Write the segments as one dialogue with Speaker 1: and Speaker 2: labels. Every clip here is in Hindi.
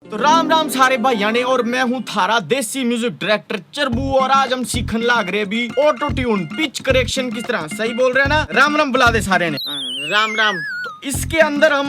Speaker 1: तो राम राम सारे भाइयों ने, और मैं हूँ थारा देसी म्यूजिक डायरेक्टर चरबू, और आज हम सीखने लाग रहे भी ऑटो ट्यून पिच करेक्शन किस तरह। सही बोल रहे हैं ना? राम राम बुला दे सारे ने।
Speaker 2: राम राम।
Speaker 1: तो इसके अंदर हम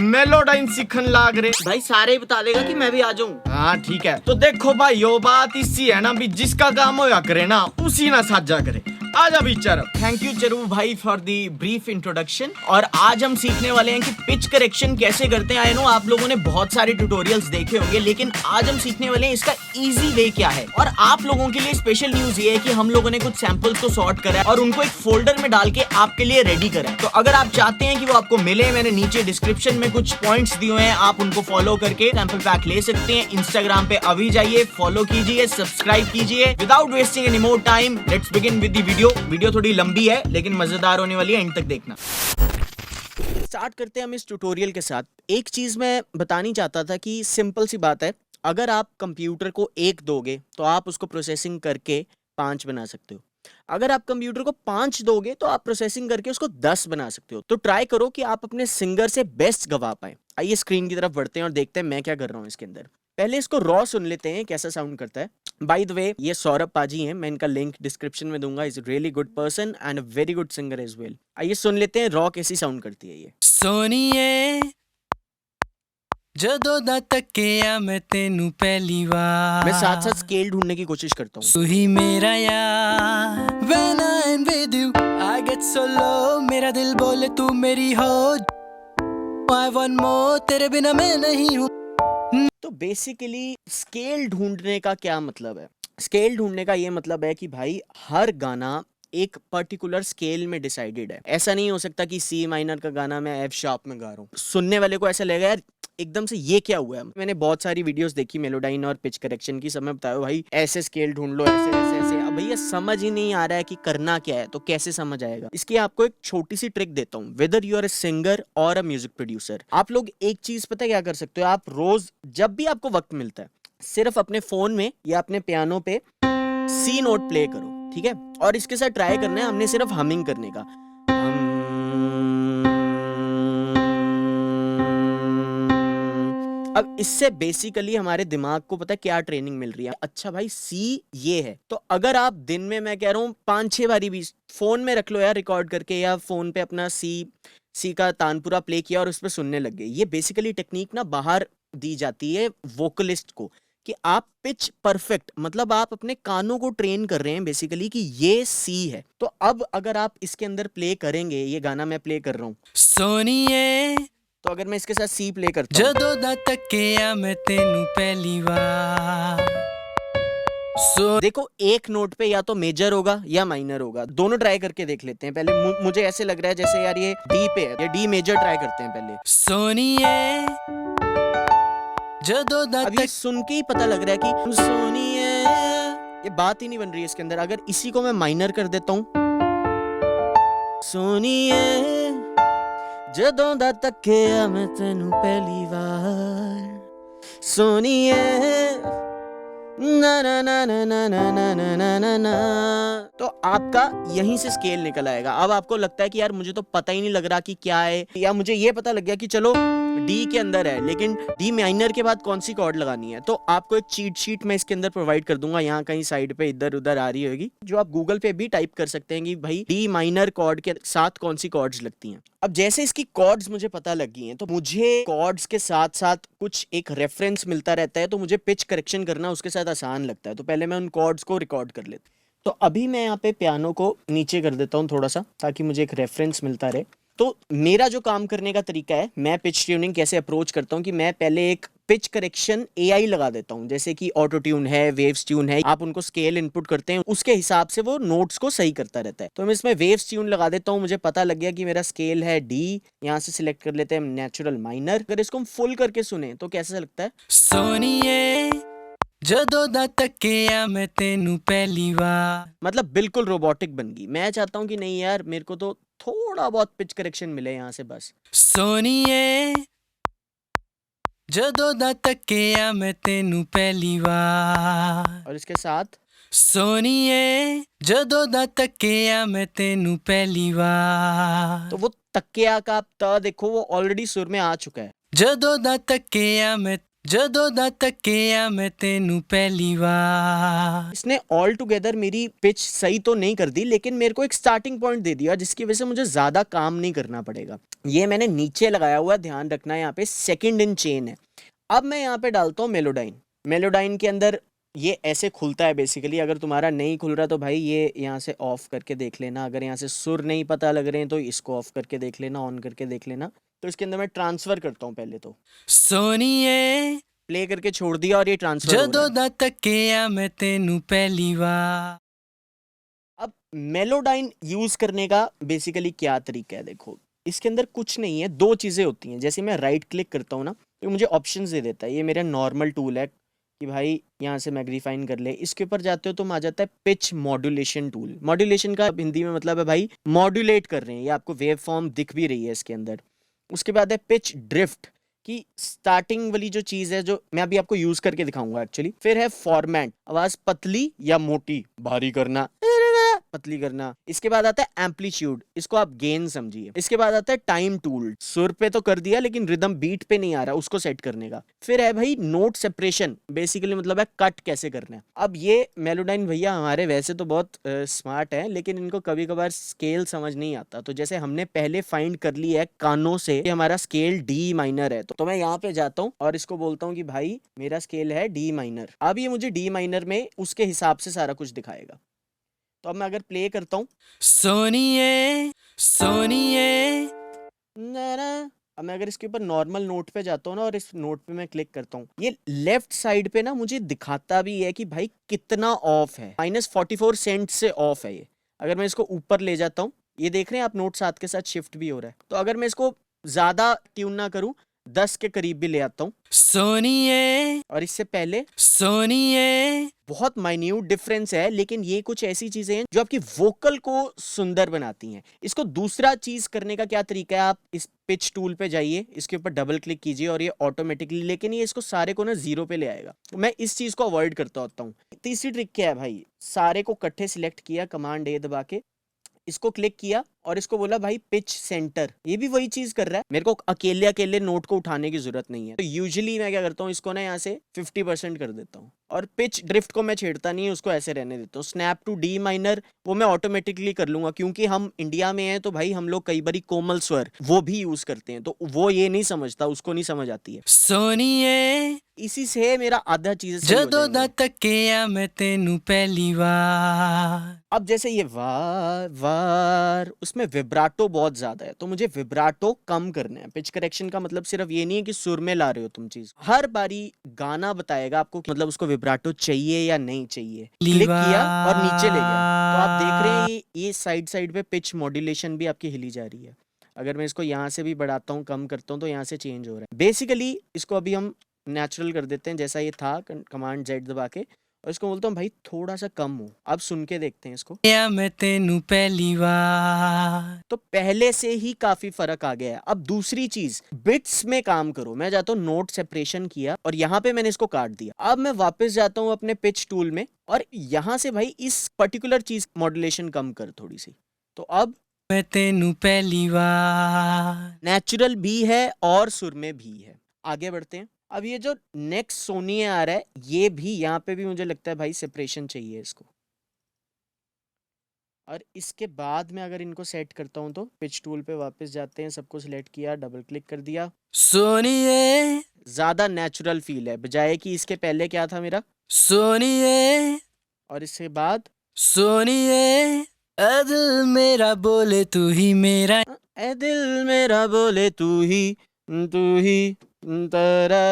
Speaker 1: मेलोडाइन सीखने लाग रहे।
Speaker 2: भाई सारे ही बता देगा कि मैं भी आ जाऊं।
Speaker 1: हाँ ठीक है। तो देखो भाई, यो बात इसी है ना भी, जिसका काम होया करे ना उसी ना साझा करे। आजा भी चरब। थैंक यू चरबू भाई फॉर दी ब्रीफ इंट्रोडक्शन। और आज हम सीखने वाले हैं कि पिच करेक्शन कैसे करते हैं। आई नो आप लोगों ने बहुत सारे ट्यूटोरियल्स देखे होंगे, लेकिन आज हम सीखने वाले हैं इसका इजी वे क्या है। और आप लोगों के लिए स्पेशल न्यूज ये है कि हम लोगों ने कुछ सैंपल्स को सॉर्ट करा है और उनको एक फोल्डर में डाल के आपके लिए रेडी करा है। तो अगर आप चाहते हैं कि वो आपको मिले, मैंने नीचे डिस्क्रिप्शन में कुछ पॉइंट्स दिए हैं, आप उनको फॉलो करके सैंपल पैक ले सकते हैं। इंस्टाग्राम पे अभी जाइए, फॉलो कीजिए, सब्सक्राइब कीजिए। Without wasting any more time, let's begin with the video थोड़ी लंबी है लेकिन मजेदार होने वाली है, एंड तक देखना। स्टार्ट करते हैं हम इस ट्यूटोरियल के साथ। एक चीज मैं बतानी चाहता था कि सिंपल सी बात है, अगर आप कंप्यूटर को 1 दोगे तो आप उसको प्रोसेसिंग करके 5 बना सकते हो। अगर आप कंप्यूटर को 5 दोगे तो आप प्रोसेसिंग करके उसको 10 बना सकते हो। तो ट्राई करो कि आप अपने सिंगर से बेस्ट गवा पाए। आइए स्क्रीन की तरफ बढ़ते हैं और देखते हैं मैं क्या कर रहा हूँ इसके अंदर। पहले इसको रॉ सुन लेते हैं कैसा साउंड करता है। बाय द वे, ये सौरभ पाजी हैं, मैं इनका लिंक डिस्क्रिप्शन में दूंगा। Is really good person and a very good singer as well. आइए सुन लेते हैं रॉ कैसी साउंड करती है ये।
Speaker 3: सोनिए ਜਦੋਂ ਦਾ ਤੱਕਿਆ ਮੈਂ ਤੈਨੂੰ ਪਹਿਲੀ ਵਾਰ
Speaker 1: मैं साथ साथ स्केल ढूंढने की कोशिश करता हूँ।
Speaker 3: तू ही मेरा यार when I'm with you I get so low मेरा दिल बोले तू मेरी हो I want more तेरे बिना मैं नहीं हूँ।
Speaker 1: तो बेसिकली स्केल ढूंढने का क्या मतलब है? स्केल ढूंढने का ये मतलब है कि भाई हर गाना एक पर्टिकुलर स्केल में डिसाइडेड है। ऐसा नहीं हो सकता कि सी माइनर का गाना मैं एफ शार्प में गा रहा हूँ। सुनने वाले को ऐसा लगेगा यार एकदम से ये क्या हुआ है। मैंने बहुत सारी वीडियोस देखी मेलोडाइन और पिच करेक्शन की, सब में बताया भाई ऐसे स्केल ढूंढ लो, ऐसे ऐसे ऐसे। अब भैया समझ ही नहीं आ रहा है कि करना क्या है, तो कैसे समझ आएगा? इसकी आपको एक छोटी सी ट्रिक देता हूँ। Whether you are a singer और अ म्यूजिक प्रोड्यूसर, आप लोग एक चीज पता है क्या कर सकते हो? आप रोज जब भी आपको वक्त मिलता है, सिर्फ अपने फोन में या अपने पियानो पे सी नोट प्ले करो, ठीक है? और इसके साथ ट्राई करना है हमने सिर्फ हमिंग करने का। अब इससे बेसिकली हमारे दिमाग को पता है क्या ट्रेनिंग मिल रही है। अच्छा भाई सी ये है, तो अगर आप दिन में, मैं कह रहा हूँ 5-6 बारी भी फोन में रख लो यार रिकॉर्ड करके, या फोन पे अपना सी का तानपुरा प्ले किया और उस पर सुनने लग गए। ये बेसिकली टेक्निक ना बाहर दी जाती है वोकलिस्ट को, कि आप पिच परफेक्ट, मतलब आप अपने कानों को ट्रेन कर रहे हैं बेसिकली कि ये सी है। तो अब अगर आप इसके अंदर प्ले करेंगे, ये गाना मैं प्ले कर रहा हूँ,
Speaker 3: सोनिए
Speaker 1: तो अगर मैं इसके साथ सी प्ले करता हूँ,
Speaker 3: ਜਦੋਂ ਦਾ ਤੱਕਿਆ मैं ਤੈਨੂੰ ਪਹਿਲੀ ਵਾਰ
Speaker 1: देखो एक नोट पे या तो मेजर होगा या माइनर होगा। दोनों ट्राई करके देख लेते हैं। पहले मुझे ऐसे लग रहा है जैसे यार ये डी पे है, ये डी मेजर ट्राई करते हैं पहले।
Speaker 3: सोनिए ਜਦੋਂ ਦਾ
Speaker 1: अब ये सुन के ही पता लग रहा है कि सोनिए, ये बात ही नहीं बन रही है इसके अंदर। अगर इसी को मैं माइनर कर देता हूँ, सोनिए ਜਦੋਂ ਦਾ ਤੱਕਿਆ मैं ਤੈਨੂੰ ਪਹਿਲੀ ਵਾਰ, सोनिए ना ना ना ना ना ना ना ना ना ना ना, तो आपका यहीं से स्केल निकल आएगा। अब आपको लगता है कि यार मुझे तो पता ही नहीं लग रहा कि क्या है, या मुझे ये पता लग गया कि चलो डी के अंदर है, लेकिन डी माइनर के बाद कौन सी कॉर्ड लगानी है। तो आपको एक चीट शीट मैं इसके अंदर प्रोवाइड कर दूंगा, यहाँ कहीं साइड पे इधर उधर आ रही होगी, जो आप गूगल पे भी टाइप कर सकते हैं कि भाई डी माइनर कॉर्ड के साथ कौन सी कॉर्ड्स लगती हैं। अब जैसे इसकी कॉर्ड्स मुझे पता लग गई हैं, तो मुझे कॉर्ड्स के साथ साथ कुछ एक रेफरेंस मिलता रहता है, तो मुझे पिच करेक्शन करना उसके साथ आसान लगता है। तो पहले मैं उन कॉर्ड्स को रिकॉर्ड कर लेता हूँ। तो अभी मैं यहाँ पे पियानो को नीचे कर देता हूँ थोड़ा सा, ताकि मुझे एक रेफरेंस मिलता रहे। तो मेरा जो काम करने का तरीका है, मैं पिच ट्यूनिंग कैसे अप्रोच करता हूँ कि मैं पहले एक पिच करेक्शन एआई लगा देता हूँ, जैसे कि ऑटो ट्यून है, वेव्स ट्यून है। आप उनको स्केल इनपुट करते हैं, उसके हिसाब से वो नोट्स को सही करता रहता है। तो मैं इसमें वेव्स ट्यून लगा देता हूँ। मुझे पता लग गया कि मेरा स्केल है डी, यहाँ से सिलेक्ट कर लेते हैं नेचुरल माइनर। अगर इसको हम फुल करके सुने तो कैसा लगता है?
Speaker 3: सोनिए ਜਦੋਂ ਦਾ ਤੱਕਿਆ मैं ਤੈਨੂੰ ਪਹਿਲੀ ਵਾਰ
Speaker 1: मतलब बिल्कुल रोबोटिक बन गई। मैं चाहता हूँ कि नहीं यार, मेरे को तो थोड़ा बहुत पिच करेक्शन मिले यहाँ से बस।
Speaker 3: सोनिए ਜਦੋਂ ਦਾ ਤੱਕਿਆ मैं ਤੈਨੂੰ ਪਹਿਲੀ ਵਾਰ
Speaker 1: और इसके साथ
Speaker 3: सोनिए ਜਦੋਂ ਦਾ ਤੱਕਿਆ मैं ਤੈਨੂੰ ਪਹਿਲੀ ਵਾਰ
Speaker 1: तो वो तकिया का त देखो वो ऑलरेडी सुर में आ चुका है।
Speaker 3: ਜਦੋਂ ਦਾ ਤੱਕਿਆ ਮੈਂ ਤੈਨੂੰ ਪਹਿਲੀ ਵਾਰ।
Speaker 1: इसने ऑल टुगेदर मेरी पिच सही तो नहीं कर दी, लेकिन मेरे को एक स्टार्टिंग पॉइंट दे दिया जिसकी वजह से मुझे ज़्यादा काम नहीं करना पड़ेगा। ये मैंने नीचे लगाया हुआ है, ध्यान रखना, यहाँ पे सेकंड इन चेन है। अब मैं यहाँ पे डालता हूँ मेलोडाइन। मेलोडाइन के अंदर ये ऐसे खुलता है बेसिकली। अगर तुम्हारा नहीं खुल रहा तो भाई ये यहाँ से ऑफ करके देख लेना। अगर यहाँ से सुर नहीं पता लग रहे हैं तो इसको ऑफ करके देख लेना, ऑन करके देख लेना। तो इसके अंदर मैं ट्रांसफर करता हूँ पहले तो।
Speaker 3: सोनिए
Speaker 1: प्ले करके छोड़ दिया और ये ट्रांसफर हो रहा
Speaker 3: ਜਦੋਂ
Speaker 1: है।
Speaker 3: ਦਾ ਤੱਕਿਆ ਮੈਂ ਤੈਨੂੰ ਪਹਿਲੀ ਵਾਰ।
Speaker 1: अब मेलोडाइन यूज करने का बेसिकली क्या तरीका है, देखो इसके अंदर कुछ नहीं है, दो चीजें होती हैं। जैसे मैं राइट क्लिक करता हूँ ना तो मुझे ऑप्शंस दे देता है। ये मेरा नॉर्मल टूल है कि भाई यहाँ से मैग्नीफाइन कर ले। इसके ऊपर जाते हो तो आ जाता है पिच मॉड्यूलेशन टूल। मॉड्यूलेशन का हिंदी में मतलब है भाई मॉड्यूलेट कर रहे हैं। ये आपको वेव फॉर्म दिख भी रही है इसके अंदर। उसके बाद है पिच ड्रिफ्ट की स्टार्टिंग वाली जो चीज है, जो मैं अभी आपको यूज करके दिखाऊंगा एक्चुअली। फिर है फॉर्मेट, आवाज पतली या मोटी, भारी करना, पतली करना। इसके बाद आता है एम्पलीट्यूड, इसको आप गेन समझिए। इसके बाद आता है टाइम टूल, सुर पे तो कर दिया लेकिन रिदम बीट पे नहीं आ रहा, उसको सेट करने का। फिर है भाई नोट सेपरेशन, बेसिकली मतलब है कट कैसे करना है। अब ये मेलोडाइन भैया हमारे वैसे तो बहुत स्मार्ट है, लेकिन इनको कभी कभार स्केल समझ नहीं आता। तो जैसे हमने पहले फाइंड कर लिया है कानों से कि हमारा स्केल डी माइनर है, तो मैं यहाँ पे जाता हूँ और इसको बोलता हूँ कि भाई मेरा स्केल है डी माइनर। अब ये मुझे डी माइनर में उसके हिसाब से सारा कुछ दिखाएगा। तो अब मैं अगर प्ले करता हूँ
Speaker 3: सोनिए
Speaker 1: अब मैं अगर इसके ऊपर नॉर्मल नोट पे जाता हूँ ना और इस नोट पे मैं क्लिक करता हूँ, ये लेफ्ट साइड पे ना मुझे दिखाता भी है कि भाई कितना ऑफ है। -44 सेंट से ऑफ है ये। अगर मैं इसको ऊपर ले जाता हूँ, ये देख रहे हैं आप, नोट साथ के साथ शिफ्ट भी हो रहा है। तो अगर मैं इसको ज्यादा ट्यून ना करूँ, 10 के करीब भी ले आता हूँ,
Speaker 3: सोनिए
Speaker 1: और इससे पहले
Speaker 3: सोनिए
Speaker 1: बहुत माइन्यूट डिफरेंस है, लेकिन ये कुछ ऐसी चीजें हैं जो आपकी वोकल को सुंदर बनाती हैं। इसको दूसरा चीज करने का क्या तरीका है, आप इस पिच टूल पे जाइए, इसके ऊपर डबल क्लिक कीजिए और ये ऑटोमेटिकली, लेकिन ये इसको सारे को ना 0 पे ले आएगा। मैं इस चीज को अवॉइड करता होता हूँ। तीसरी ट्रिक क्या है भाई, सारे को इकट्ठे सिलेक्ट किया, कमांड ए दबा के इसको क्लिक किया और इसको बोला भाई पिच सेंटर। ये भी वही चीज कर रहा है, मेरे को अकेले अकेले नोट को उठाने की जरूरत नहीं है। तो यूजुअली मैं क्या करता हूँ, इसको ना यहाँ से 50% कर देता हूँ और पिच ड्रिफ्ट को मैं छेड़ता नहीं, उसको ऐसे रहने देता हूँ। स्नैप टू डी माइनर वो मैं ऑटोमेटिकली कर लूंगा, क्योंकि हम इंडिया में हैं तो भाई हम लोग कई बारी कोमल स्वर वो भी यूज करते हैं, तो वो ये नहीं समझता, उसको नहीं समझ आती है।
Speaker 3: सोनिए
Speaker 1: इसी से मेरा आधा चीज सही हो
Speaker 3: ਜਦੋਂ ਦਾ
Speaker 1: जाएंगे।
Speaker 3: ਤੱਕਿਆ ਮੈਂ ਤੈਨੂੰ ਪਹਿਲੀ ਵਾਰ।
Speaker 1: अब जैसे ये वार वार, उसमें विब्राटो बहुत ज्यादा है, तो मुझे विब्राटो कम करना है। पिच करेक्शन का मतलब सिर्फ ये नहीं है कि सुर में ला रहे हो तुम चीज, हर बारी गाना बताएगा आपको कि मतलब उसको विब्राटो चाहिए या नहीं चाहिए। क्लिक किया और नीचे ले गया, तो आप देख रहे हैं ये साइड साइड पे पिच मॉड्यूलेशन भी आपकी हिली जा रही है। अगर मैं इसको यहाँ से भी बढ़ाता हूँ, कम करता हूँ, तो यहाँ से चेंज हो रहा है। बेसिकली इसको अभी हम नेचुरल कर देते हैं जैसा ये था, कमांड जेड दबा के, और इसको बोलता हूँ भाई थोड़ा सा कम हो। अब सुन के देखते हैं इसको,
Speaker 3: या मैं तेनू पहली बार।
Speaker 1: तो पहले से ही काफी फर्क आ गया है। अब दूसरी चीज, बिट्स में काम करो। मैं जाता हूँ, नोट सेपरेशन किया और यहाँ पे मैंने इसको काट दिया। अब मैं वापस जाता हूँ अपने पिच टूल में और यहाँ से भाई इस पर्टिकुलर चीज मॉड्यूलेशन कम कर थोड़ी सी। तो अब
Speaker 3: मैं तेनू पहली बार।
Speaker 1: नेचुरल भी है और सुर में भी है। आगे बढ़ते हैं। अब ये जो नेक्स्ट सोनी आ रहा है, ये भी यहाँ पे भी मुझे लगता है भाई सेपरेशन चाहिए इसको। और इसके बाद में अगर इनको सेट करता हूँ तो पिच टूल पे वापस जाते हैं, सबको सिलेक्ट किया, डबल क्लिक कर दिया।
Speaker 3: सोनिए
Speaker 1: ज्यादा नेचुरल फील है, बजाय कि इसके पहले क्या था मेरा,
Speaker 3: सोनिए
Speaker 1: और इसके बाद
Speaker 3: सोनिए। ऐ दिल मेरा बोले तू ही मेरा।
Speaker 1: ए दिल मेरा बोले तू ही तेरा,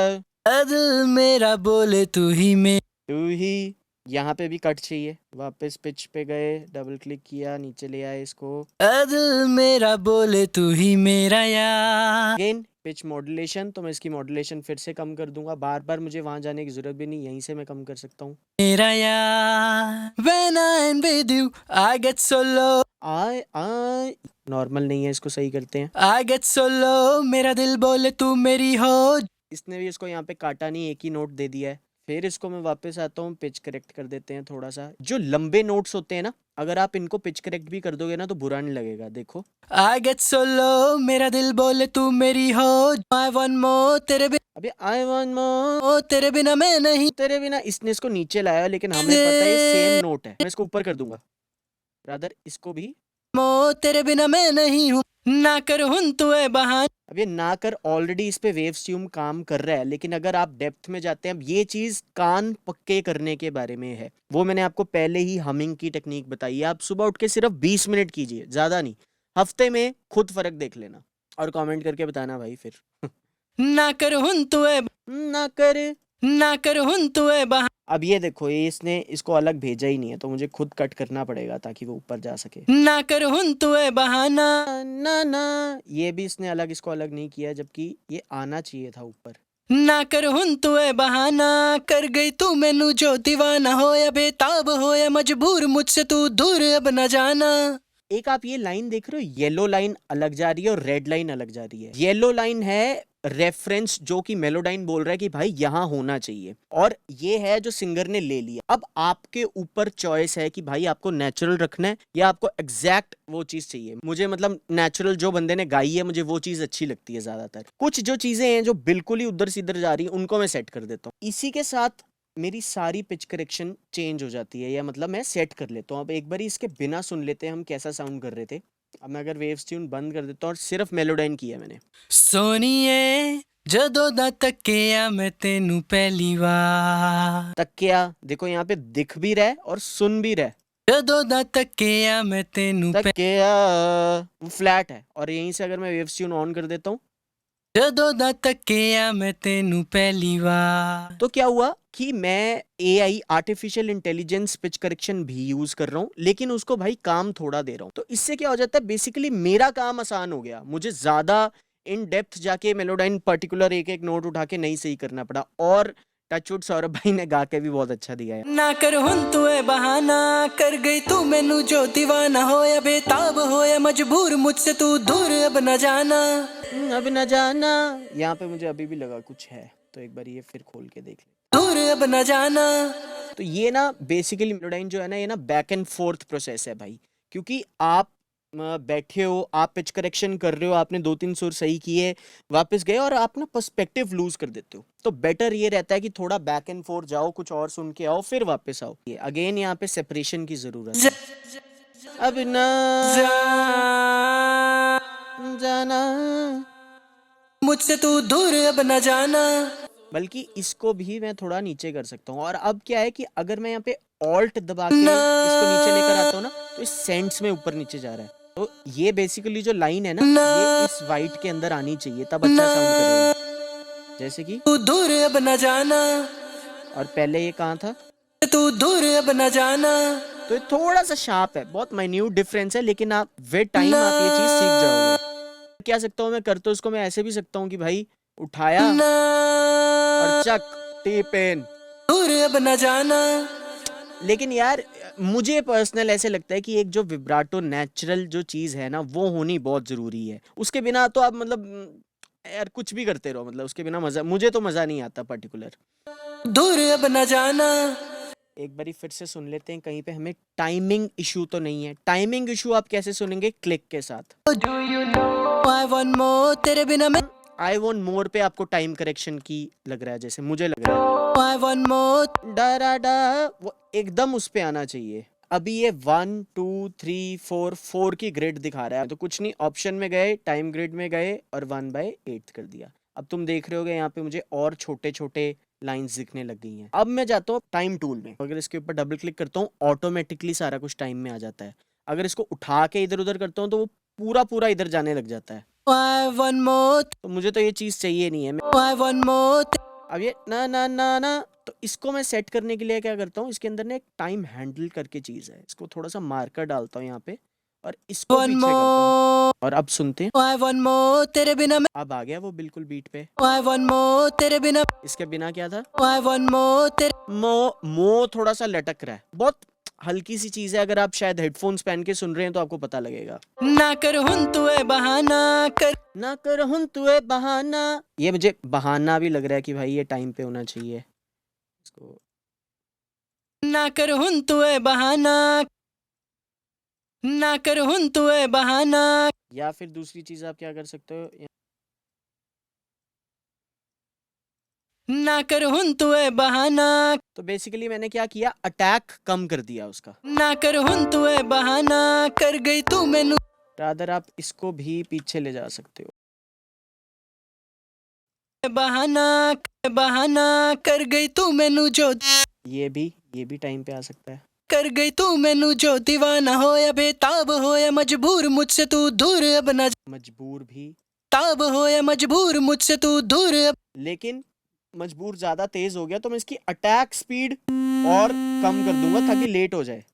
Speaker 3: ऐ दिल मेरा बोले तू ही
Speaker 1: तू ही। यहाँ पे भी कट चाहिए, वापस पिच पे गए, डबल क्लिक किया, नीचे ले आए इसको।
Speaker 3: ऐ दिल मेरा बोले तू ही मेरा यार।
Speaker 1: अगेन पिच मॉड्यूलेशन, तो मैं इसकी मॉड्यूलेशन फिर से कम कर दूंगा। बार बार मुझे वहां जाने की जरूरत भी नहीं, यहीं से मैं कम कर सकता हूँ।
Speaker 3: मेरा यार। When I'm with you, I get so low.
Speaker 1: I normal नहीं है, इसको सही करते हैं।
Speaker 3: I get so low. मेरा दिल बोले तू मेरी हो।
Speaker 1: इसने भी इसको यहाँ पे काटा नहीं, एक ही नोट दे दिया है। फिर इसको मैं वापस आता हूँ, पिच करेक्ट कर देते हैं थोड़ा सा। जो लंबे नोट्स होते हैं ना, अगर आप इनको पिच करेक्ट भी कर दोगे ना तो बुरा नहीं लगेगा। देखो
Speaker 3: I get so low, मेरा दिल बोले तू मेरी हो। I want more, तेरे
Speaker 1: अभी आई वांट मोर,
Speaker 3: बिना तेरे बिना मैं नहीं।
Speaker 1: तेरे बिना, इसने इसको नीचे लाया लेकिन हमें पता है ये सेम नोट है। मैं इसको ऊपर कर दूंगा, रादर इसको भी।
Speaker 3: मो तेरे बिना मैं नहीं हूँ, ना कर हुन तू है बहाना।
Speaker 1: अब ये ना कर ऑलरेडी इस पे वेव ट्यून काम कर रहा है, लेकिन अगर आप डेप्थ में जाते हैं, अब ये चीज कान पक्के करने के बारे में है। वो मैंने आपको पहले ही हमिंग की टेक्निक बताई है। आप सुबह उठ के सिर्फ 20 मिनट कीजिए, ज्यादा नहीं। हफ्ते में खुद फर्क देख लेना और कमेंट करके बताना भाई फिर।
Speaker 3: ना कर हुन तू है,
Speaker 1: ना कर,
Speaker 3: ना कर हुन तू है बहाना।
Speaker 1: अब ये देखो, ये इसने इसको अलग भेजा ही नहीं है, तो मुझे खुद कट करना पड़ेगा ताकि वो ऊपर जा सके।
Speaker 3: ना कर हुन तू है बहाना।
Speaker 1: ना ना, ये भी इसने अलग, इसको अलग नहीं किया, जबकि ये आना चाहिए था ऊपर।
Speaker 3: ना कर हुन तू है बहाना, कर गई तू मैनू जो दीवाना हो या बेताब हो या मजबूर, मुझसे तू दूर अब न जाना।
Speaker 1: एक आप ये लाइन देख रहे हो, येलो लाइन अलग जा रही है और रेड लाइन अलग जा रही है। येलो लाइन है रेफरेंस, जो कि मेलोडाइन बोल रहा है कि भाई यहाँ होना चाहिए, और ये है जो सिंगर ने ले लिया। अब आपके ऊपर चॉइस है कि भाई आपको नेचुरल रखना है या आपको एग्जैक्ट वो चीज चाहिए। मुझे मतलब नेचुरल जो बंदे ने गाई है, मुझे वो चीज अच्छी लगती है ज्यादातर। कुछ जो चीजें हैं जो बिल्कुल ही उधर से इधर जा रही है, उनको मैं सेट कर देता हूँ। इसी के साथ मेरी सारी पिच करेक्शन चेंज हो जाती है, या मतलब मैं सेट कर लेता हूँ। अब एक बार इसके बिना सुन लेते हैं हम कैसा साउंड कर रहे थे। अब मैं अगर वेव्स ट्यून बंद कर देता हूँ और सिर्फ मेलोडाइन किया मैंने।
Speaker 3: सोनिए जदों दा तक्किया मैं तेनू पहली बार,
Speaker 1: तकिया देखो यहाँ पे दिख भी रहा है और सुन भी रहा है।
Speaker 3: जदों दा तक्किया मैं तेनू
Speaker 1: तकिया वो फ्लैट है, और यहीं से अगर मैं वेव्स ट्यून ऑन कर देता हूँ
Speaker 3: जदों दा तक्किया मैं तेनू पहली बार।
Speaker 1: तो क्या हुआ कि मैं AI artificial intelligence pitch correction भी यूज कर रहा हूँ, लेकिन उसको भाई काम थोड़ा दे रहा हूँ। तो इससे क्या हो जाता है, बेसिकली मेरा काम आसान हो गया। मुझे ज्यादा इन डेप्थ जाके मेलोडाइन पर्टिकुलर एक एक नोट उठा के नहीं सही करना पड़ा। और टचवुड सौरभ भाई ने गा के भी बहुत अच्छा दिया है।
Speaker 3: ना कर हुन तू है बहाना, कर गई तू मैनू जो दीवाना हो या बेताब हो या मजबूर, मुझसे तू दूर अब न जाना।
Speaker 1: अब न जाना, यहाँ पे मुझे अभी भी लगा कुछ है, तो एक बार ये फिर खोल के देख ले।
Speaker 3: दूर अब न जाना।
Speaker 1: तो ये ना बेसिकली मेलोडाइन जो है ना, ये ना बैक एंड फोर्थ प्रोसेस है भाई। क्योंकि आप बैठे हो, आप पिच करेक्शन कर रहे हो, आपने 2-3 सुर सही किए, वापस गए और आप ना पर्सपेक्टिव लूज कर देते हो। तो बेटर ये रहता है कि थोड़ा बैक एंड फोर्थ जाओ, कुछ और सुन के आओ, फिर वापस आओ। ये अगेन यहाँ पे सेपरेशन की जरूरत है। अब ना जाना,
Speaker 3: मुझसे तू दूर अब न जाना।
Speaker 1: बल्कि इसको भी मैं थोड़ा नीचे कर सकता हूँ। और अब क्या है कि अगर मैं यहाँ पे ऑल्ट दबा के इसको नीचे लेकर आता हूँ ना, तो इस सेंट्स में ऊपर नीचे जा रहा है। तो ये बेसिकली जो लाइन है ना, ये इस वाइट के अंदर आनी चाहिए, तब अच्छा साउंड करेगा। जैसे कि
Speaker 3: तू दूर अब न जाना,
Speaker 1: और पहले ये कहाँ था,
Speaker 3: तू दूर अब न जाना।
Speaker 1: तो ये थोड़ा सा शार्प है, बहुत माइन्यूट डिफरेंस है, लेकिन आप विद टाइम आप ये चीज सीख जाओगे। क्या सकता हूँ मैं, कर तो इसको मैं ऐसे भी सकता हूँ कि भाई उठाया और चक टी पेन,
Speaker 3: दूर अब न जाना।
Speaker 1: लेकिन यार मुझे पर्सनल ऐसे लगता है कि एक जो विब्राटो नेचुरल जो चीज है ना, वो होनी बहुत जरूरी है। उसके बिना तो आप मतलब यार कुछ भी करते रहो, मतलब उसके बिना मजा, मुझे तो मजा नहीं आता पर्टिकुलर।
Speaker 3: दूर अब न जाना।
Speaker 1: एक बारी फिर से सुन लेते हैं, कहीं पे हमें टाइमिंग इशू तो नहीं है। टाइमिंग इशू आप कैसे सुनेंगे, क्लिक के साथ।
Speaker 3: I want more, तेरे बिना मैं
Speaker 1: आई वॉन्ट मोर पे आपको टाइम करेक्शन की लग रहा है, जैसे मुझे लग रहा है।
Speaker 3: I want more,
Speaker 1: डा डा डा, वो एकदम उस पे आना चाहिए। अभी ये 1 2 3 4 की ग्रिड दिखा रहा है, तो कुछ नहीं, ऑप्शन में गए, टाइम ग्रिड में गए और 1/8 कर दिया। अब तुम देख रहे होगे यहाँ पे मुझे और छोटे छोटे लाइंस दिखने लग गई हैं। अब मैं जाता हूँ टाइम टूल में, अगर इसके ऊपर डबल क्लिक करता हूँ, ऑटोमेटिकली सारा कुछ टाइम में आ जाता है। अगर इसको उठा के इधर उधर करता हूँ तो वो पूरा पूरा इधर जाने लग जाता है।
Speaker 3: I want more,
Speaker 1: तो मुझे तो ये चीज चाहिए नहीं है।
Speaker 3: I want more,
Speaker 1: अब ये ना ना ना ना, तो इसको मैं सेट करने के लिए क्या करता हूँ, इसके अंदर ना एक टाइम हैंडल करके चीज है, इसको थोड़ा सा मार्कर डालता हूँ यहाँ पे और इसको
Speaker 3: one
Speaker 1: पीछे करता हूँ।
Speaker 3: more,
Speaker 1: और अब सुनते हैं,
Speaker 3: I want more, तेरे बिना मैं
Speaker 1: अब आ गया वो बिल्कुल बीट पे।
Speaker 3: I want more, तेरे बिना
Speaker 1: इसके बिना क्या था,
Speaker 3: I want more, तेरे
Speaker 1: मो थोड़ा सा लटक रहा है, बहुत हल्की सी चीज है। अगर आप शायद हेडफोन्स पहन के सुन रहे हैं तो आपको पता लगेगा।
Speaker 3: ना कर हुन तू है बहाना, कर
Speaker 1: ना कर हुन तू है बहाना, ये मुझे बहाना भी लग रहा है कि भाई ये टाइम पे होना चाहिए।
Speaker 3: इसको ना कर हुन तू है बहाना, ना कर हुन तू है बहाना।
Speaker 2: या फिर दूसरी चीज आप क्या कर सकते हो,
Speaker 3: ना कर हुन तू है बहाना,
Speaker 2: तो बेसिकली मैंने क्या किया, अटैक कम कर दिया उसका।
Speaker 3: ना कर हुन तू है बहाना, कर गई तू मैनू
Speaker 2: रादर आप इसको भी पीछे ले जा सकते हो।
Speaker 3: बहाना, बहाना कर गई तू मैनू जो,
Speaker 2: ये भी टाइम पे आ सकता है।
Speaker 3: कर गई तू मैनू जो, दीवाना हो या बेताब हो या मजबूर, मुझसे तू दूर अब ना
Speaker 2: मजबूर भी,
Speaker 3: ताब हो या मजबूर, मुझसे तू दूर अब
Speaker 2: लेकिन मजबूर ज्यादा तेज हो गया तो मैं इसकी अटैक स्पीड और कम कर दूंगा ताकि लेट हो जाए।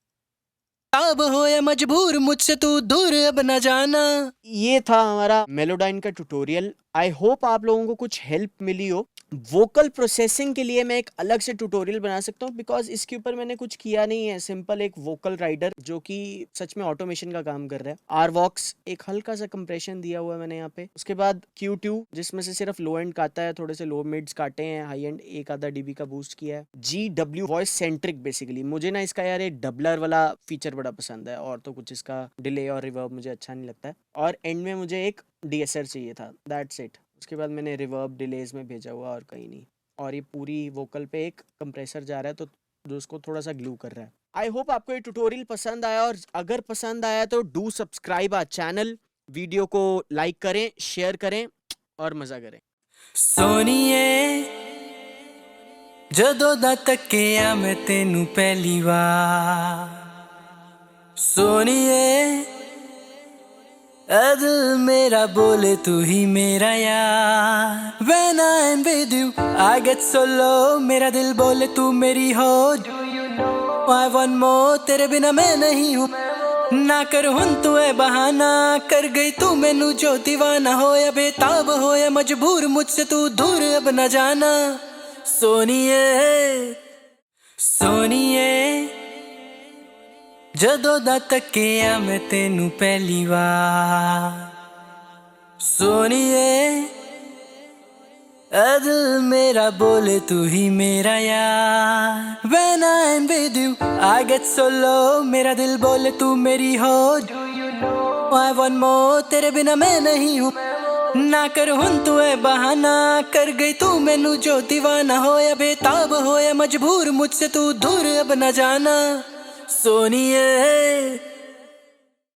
Speaker 3: ताब हो या मजबूर, मुझसे तू दूर अब न जाना।
Speaker 2: ये था हमारा मेलोडाइन का ट्यूटोरियल। आई होप आप लोगों को कुछ हेल्प मिली हो। वोकल प्रोसेसिंग के लिए मैं एक अलग से ट्यूटोरियल बना सकता हूँ, बिकॉज इसके ऊपर मैंने कुछ किया नहीं है। सिंपल एक वोकल राइडर जो कि सच में ऑटोमेशन का काम कर रहा है। आरवॉक्स एक हल्का सा कंप्रेशन दिया हुआ है मैंने यहाँ पे। उसके बाद Q2 जिसमें से सिर्फ लो एंड काटा है, थोड़े से लो मिड्स काटे हैं, हाई एंड एक आधा डीबी का बूस्ट किया है। GW वॉइस सेंट्रिक, बेसिकली मुझे ना इसका यार एक डबलर वाला फीचर बड़ा पसंद है, और तो कुछ इसका डिले और रिवर्ब मुझे अच्छा नहीं लगता है। और एंड में मुझे एक DSR चाहिए था, दैट्स इट। उसके बाद मैंने रिवर्ब डिलेज में भेजा हुआ और कहीं नहीं। और ये पूरी वोकल पे एक कंप्रेसर जा रहा है तो जो उसको थोड़ा सा ग्लू कर रहा है। आई होप आपको ये ट्यूटोरियल पसंद आया, और अगर पसंद आया तो do subscribe our channel, video को लाइक करें, शेयर करें और मजा करें।
Speaker 3: सोनिए जदों दा तक्किया मैं तेनू पहली बार, सोनिए दिल मेरा बोले तू ही मेरा यार। When I'm with you I get so low, मेरा दिल बोले तू मेरी हो। I want more, तेरे बिना मैं नहीं हूँ। ना कर हुन तू है बहाना, कर गई तू मैनू जो, दीवाना हो या बेताब हो या मजबूर, मुझसे तू दूर अब न जाना। सोनिए सोनिए जदों दा तक्किया मैं तेनू पहली बार, सोनिए दिल मेरा बोले तू ही मेरा यार। When I'm with you I get so low, मेरा दिल बोले तू मेरी हो। I want more, तेरे बिना मैं नहीं हूँ। ना कर हुन तू है बहाना, कर गई तू मैनू जो, दीवाना हो या बेताब हो या मजबूर, मुझसे तू दूर अब न जाना। सोनिए